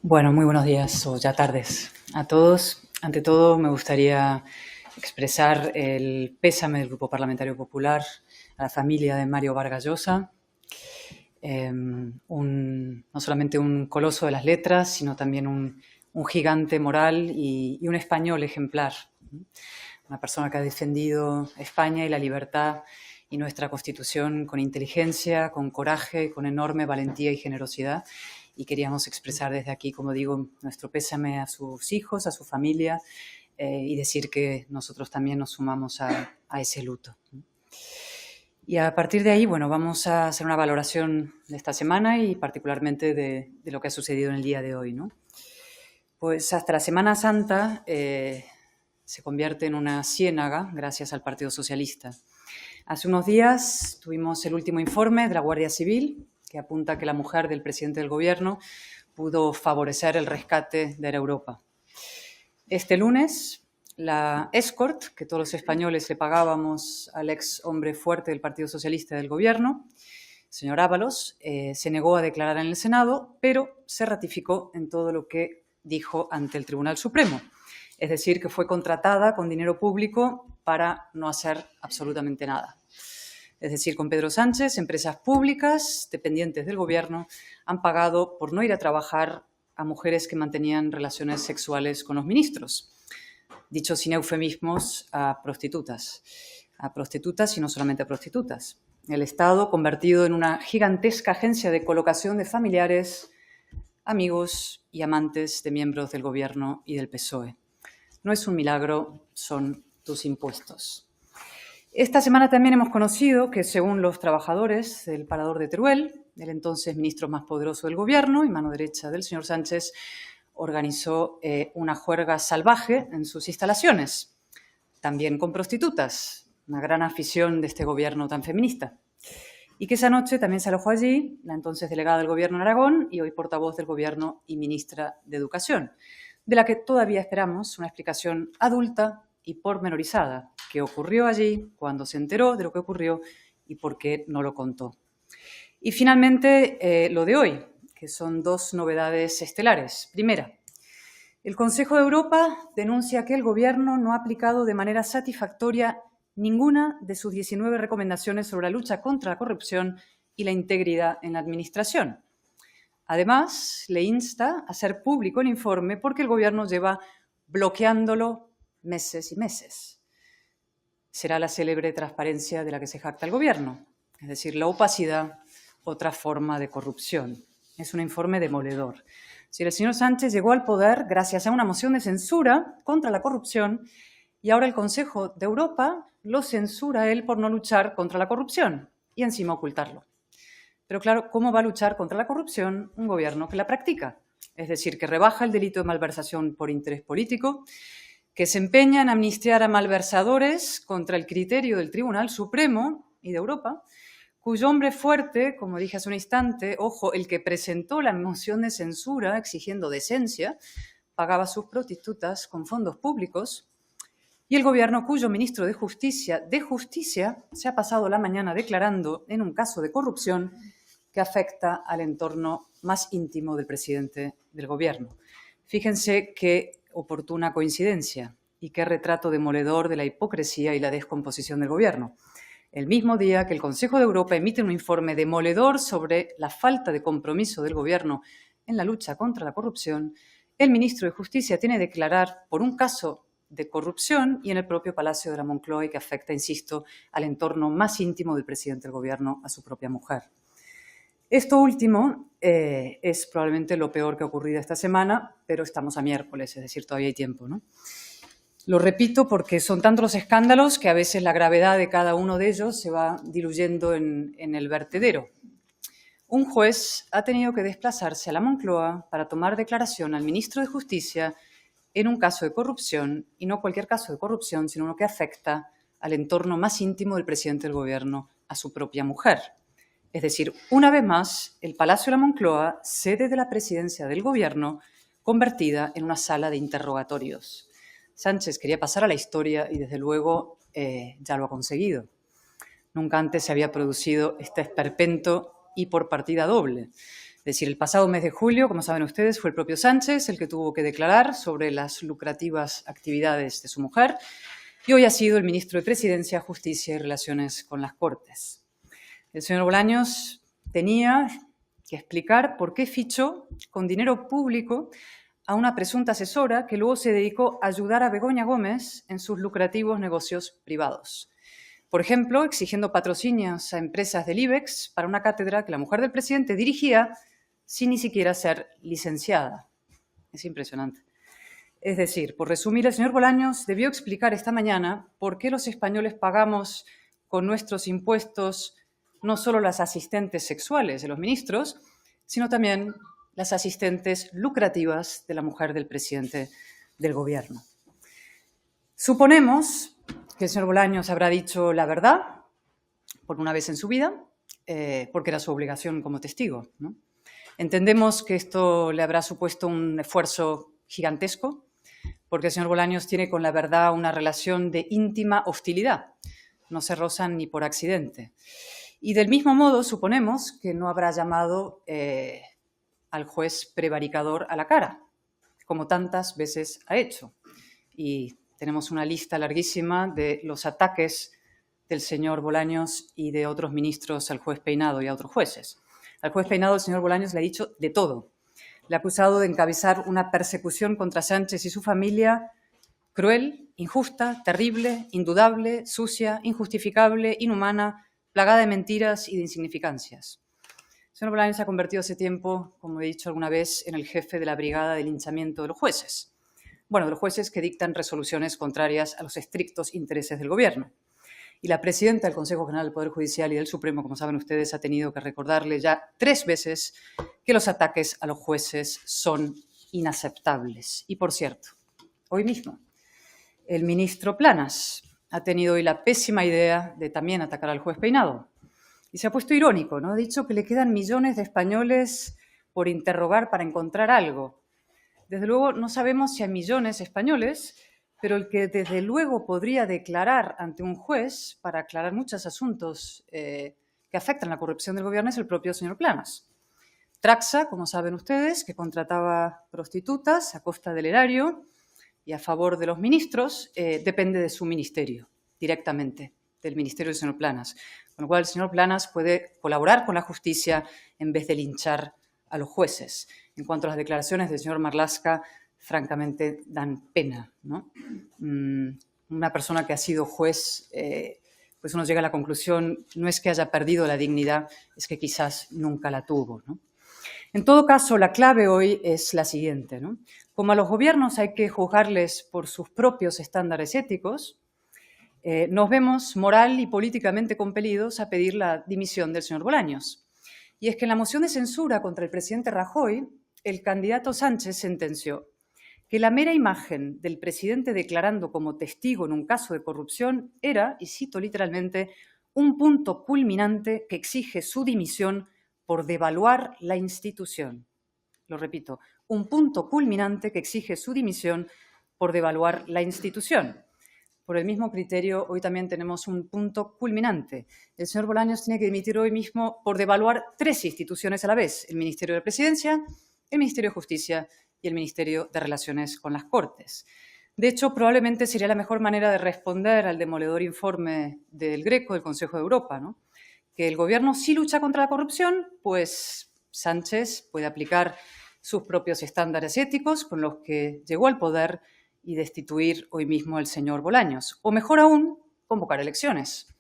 Bueno, muy buenos días o ya tardes a todos. Ante todo, me gustaría expresar el pésame del Grupo Parlamentario Popular a la familia de Mario Vargas Llosa, no solamente un coloso de las letras, sino también un gigante moral y un español ejemplar. Una persona que ha defendido España y la libertad y nuestra Constitución con inteligencia, con coraje, con enorme valentía y generosidad. Y queríamos expresar desde aquí, como digo, nuestro pésame a sus hijos, a su familia, y decir que nosotros también nos sumamos a ese luto. Y a partir de ahí, bueno, vamos a hacer una valoración de esta semana y particularmente de lo que ha sucedido en el día de hoy, ¿no? Pues hasta la Semana Santa se convierte en una ciénaga gracias al Partido Socialista. Hace unos días tuvimos el último informe de la Guardia Civil, que apunta que la mujer del presidente del Gobierno pudo favorecer el rescate de Air Europa. Este lunes, la escort, que todos los españoles le pagábamos al ex hombre fuerte del Partido Socialista del Gobierno, señor Ábalos, se negó a declarar en el Senado, pero se ratificó en todo lo que dijo ante el Tribunal Supremo. Es decir, que fue contratada con dinero público para no hacer absolutamente nada. Es decir, con Pedro Sánchez, empresas públicas dependientes del Gobierno han pagado por no ir a trabajar a mujeres que mantenían relaciones sexuales con los ministros. Dicho sin eufemismos, a prostitutas y no solamente a prostitutas. El Estado convertido en una gigantesca agencia de colocación de familiares, amigos y amantes de miembros del Gobierno y del PSOE. No es un milagro, son tus impuestos. Esta semana también hemos conocido que, según los trabajadores del Parador de Teruel, el entonces ministro más poderoso del Gobierno y mano derecha del señor Sánchez, organizó una juerga salvaje en sus instalaciones, también con prostitutas, una gran afición de este Gobierno tan feminista. Y que esa noche también se alojó allí la entonces delegada del Gobierno en Aragón y hoy portavoz del Gobierno y ministra de Educación, de la que todavía esperamos una explicación adulta y pormenorizada. ¿Qué ocurrió allí? ¿Cuándo se enteró de lo que ocurrió? ¿Y por qué no lo contó? Y finalmente, lo de hoy, que son dos novedades estelares. Primera, el Consejo de Europa denuncia que el Gobierno no ha aplicado de manera satisfactoria ninguna de sus 19 recomendaciones sobre la lucha contra la corrupción y la integridad en la Administración. Además, le insta a hacer público el informe porque el Gobierno lleva bloqueándolo meses y meses. Será la célebre transparencia de la que se jacta el Gobierno, es decir, la opacidad, otra forma de corrupción. Es un informe demoledor. Si el señor Sánchez llegó al poder gracias a una moción de censura contra la corrupción y ahora el Consejo de Europa lo censura a él por no luchar contra la corrupción y encima ocultarlo. Pero claro, ¿cómo va a luchar contra la corrupción un gobierno que la practica? Es decir, que rebaja el delito de malversación por interés político, que se empeña en amnistiar a malversadores contra el criterio del Tribunal Supremo y de Europa, cuyo hombre fuerte, como dije hace un instante, ojo, el que presentó la moción de censura exigiendo decencia, pagaba sus prostitutas con fondos públicos, y el Gobierno cuyo ministro de Justicia se ha pasado la mañana declarando en un caso de corrupción que afecta al entorno más íntimo del presidente del Gobierno. Fíjense qué oportuna coincidencia y qué retrato demoledor de la hipocresía y la descomposición del Gobierno. El mismo día que el Consejo de Europa emite un informe demoledor sobre la falta de compromiso del Gobierno en la lucha contra la corrupción, el ministro de Justicia tiene que declarar por un caso de corrupción y en el propio Palacio de la Moncloa y que afecta, insisto, al entorno más íntimo del presidente del Gobierno, a su propia mujer. Esto último es probablemente lo peor que ha ocurrido esta semana, pero estamos a miércoles, es decir, todavía hay tiempo, ¿no? Lo repito porque son tantos los escándalos que a veces la gravedad de cada uno de ellos se va diluyendo en el vertedero. Un juez ha tenido que desplazarse a la Moncloa para tomar declaración al ministro de Justicia en un caso de corrupción, y no cualquier caso de corrupción, sino uno que afecta al entorno más íntimo del presidente del Gobierno, a su propia mujer. Es decir, una vez más, el Palacio de la Moncloa, sede de la presidencia del Gobierno, convertida en una sala de interrogatorios. Sánchez quería pasar a la historia y, desde luego, ya lo ha conseguido. Nunca antes se había producido este esperpento y por partida doble. decir, el pasado mes de julio, como saben ustedes, fue el propio Sánchez el que tuvo que declarar sobre las lucrativas actividades de su mujer, y hoy ha sido el ministro de Presidencia, Justicia y Relaciones con las Cortes. El señor Bolaños tenía que explicar por qué fichó con dinero público a una presunta asesora que luego se dedicó a ayudar a Begoña Gómez en sus lucrativos negocios privados. Por ejemplo, exigiendo patrocinios a empresas del IBEX para una cátedra que la mujer del presidente dirigía sin ni siquiera ser licenciada. Es impresionante. Es decir, por resumir, el señor Bolaños debió explicar esta mañana por qué los españoles pagamos con nuestros impuestos no solo las asistentes sexuales de los ministros, sino también las asistentes lucrativas de la mujer del presidente del gobierno. Suponemos que el señor Bolaños habrá dicho la verdad por una vez en su vida, porque era su obligación como testigo, ¿no? Entendemos que esto le habrá supuesto un esfuerzo gigantesco, porque el señor Bolaños tiene con la verdad una relación de íntima hostilidad. No se rozan ni por accidente. Y del mismo modo, suponemos que no habrá llamado al juez prevaricador a la cara, como tantas veces ha hecho. Y tenemos una lista larguísima de los ataques del señor Bolaños y de otros ministros al juez Peinado y a otros jueces. Al juez Peinado el señor Bolaños le ha dicho de todo. Le ha acusado de encabezar una persecución contra Sánchez y su familia cruel, injusta, terrible, indudable, sucia, injustificable, inhumana, plagada de mentiras y de insignificancias. El señor Bolaños se ha convertido hace tiempo, como he dicho alguna vez, en el jefe de la brigada de linchamiento de los jueces. Bueno, de los jueces que dictan resoluciones contrarias a los estrictos intereses del gobierno. Y la presidenta del Consejo General del Poder Judicial y del Supremo, como saben ustedes, ha tenido que recordarle ya 3 veces que los ataques a los jueces son inaceptables. Y, por cierto, hoy mismo, el ministro Planas ha tenido hoy la pésima idea de también atacar al juez Peinado. Y se ha puesto irónico, ¿no? Ha dicho que le quedan millones de españoles por interrogar para encontrar algo. Desde luego, no sabemos si hay millones españoles, pero el que desde luego podría declarar ante un juez para aclarar muchos asuntos que afectan la corrupción del gobierno es el propio señor Planas. Traxa, como saben ustedes, que contrataba prostitutas a costa del erario y a favor de los ministros, depende de su ministerio, directamente, del ministerio del señor Planas. Con lo cual, el señor Planas puede colaborar con la justicia en vez de linchar a los jueces. En cuanto a las declaraciones del señor Marlaska, francamente dan pena, ¿no? Una persona que ha sido juez, pues uno llega a la conclusión, no es que haya perdido la dignidad, es que quizás nunca la tuvo, ¿no? En todo caso, la clave hoy es la siguiente, ¿no? Como a los gobiernos hay que juzgarles por sus propios estándares éticos, nos vemos moral y políticamente compelidos a pedir la dimisión del señor Bolaños. Y es que en la moción de censura contra el presidente Rajoy, el candidato Sánchez sentenció que la mera imagen del presidente declarando como testigo en un caso de corrupción era, y cito literalmente, un punto culminante que exige su dimisión por devaluar la institución. Lo repito, un punto culminante que exige su dimisión por devaluar la institución. Por el mismo criterio, hoy también tenemos un punto culminante. El señor Bolaños tiene que dimitir hoy mismo por devaluar 3 instituciones a la vez: el Ministerio de Presidencia, el Ministerio de Justicia y el Ministerio de Relaciones con las Cortes. De hecho, probablemente sería la mejor manera de responder al demoledor informe del Greco, del Consejo de Europa, ¿no? Que el gobierno sí lucha contra la corrupción, pues Sánchez puede aplicar sus propios estándares éticos con los que llegó al poder y destituir hoy mismo al señor Bolaños. O mejor aún, convocar elecciones.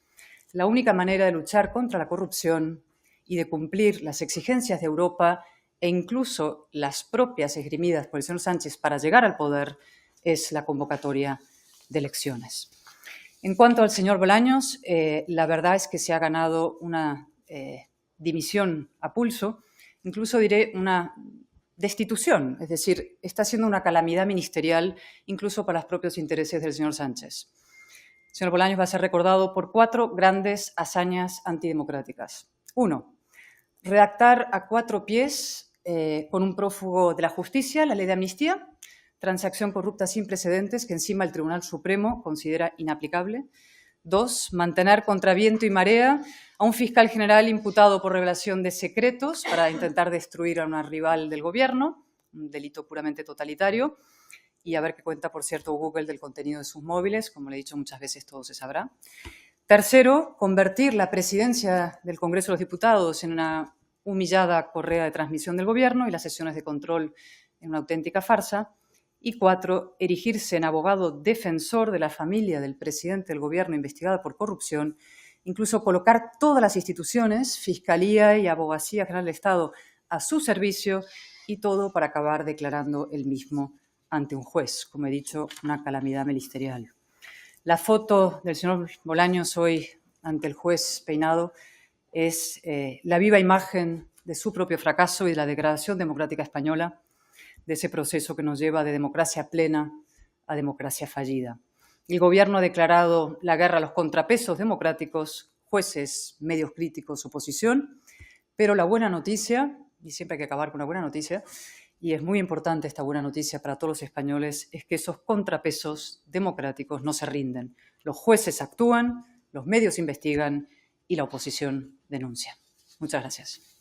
La única manera de luchar contra la corrupción y de cumplir las exigencias de Europa e incluso las propias esgrimidas por el señor Sánchez para llegar al poder es la convocatoria de elecciones. En cuanto al señor Bolaños, la verdad es que se ha ganado una dimisión a pulso, incluso diré una destitución, es decir, está siendo una calamidad ministerial incluso para los propios intereses del señor Sánchez. El señor Bolaños va a ser recordado por 4 grandes hazañas antidemocráticas. 1. Redactar a 4 pies con un prófugo de la justicia la ley de amnistía, transacción corrupta sin precedentes que encima el Tribunal Supremo considera inaplicable. 2, mantener contra viento y marea a un fiscal general imputado por revelación de secretos para intentar destruir a una rival del gobierno, un delito puramente totalitario, y a ver qué cuenta, por cierto, Google del contenido de sus móviles. Como le he dicho muchas veces, todo se sabrá. Tercero, convertir la presidencia del Congreso de los Diputados en una humillada correa de transmisión del gobierno y las sesiones de control en una auténtica farsa. Y 4, erigirse en abogado defensor de la familia del presidente del gobierno investigada por corrupción, incluso colocar todas las instituciones, Fiscalía y Abogacía General del Estado, a su servicio, y todo para acabar declarando el mismo ante un juez. Como he dicho, una calamidad ministerial. La foto del señor Bolaños hoy ante el juez peinado es la viva imagen de su propio fracaso y de la degradación democrática española, de ese proceso que nos lleva de democracia plena a democracia fallida. El gobierno ha declarado la guerra a los contrapesos democráticos, jueces, medios críticos, oposición, pero la buena noticia, y siempre hay que acabar con una buena noticia, y es muy importante esta buena noticia para todos los españoles, es que esos contrapesos democráticos no se rinden. Los jueces actúan, los medios investigan y la oposición denuncia. Muchas gracias.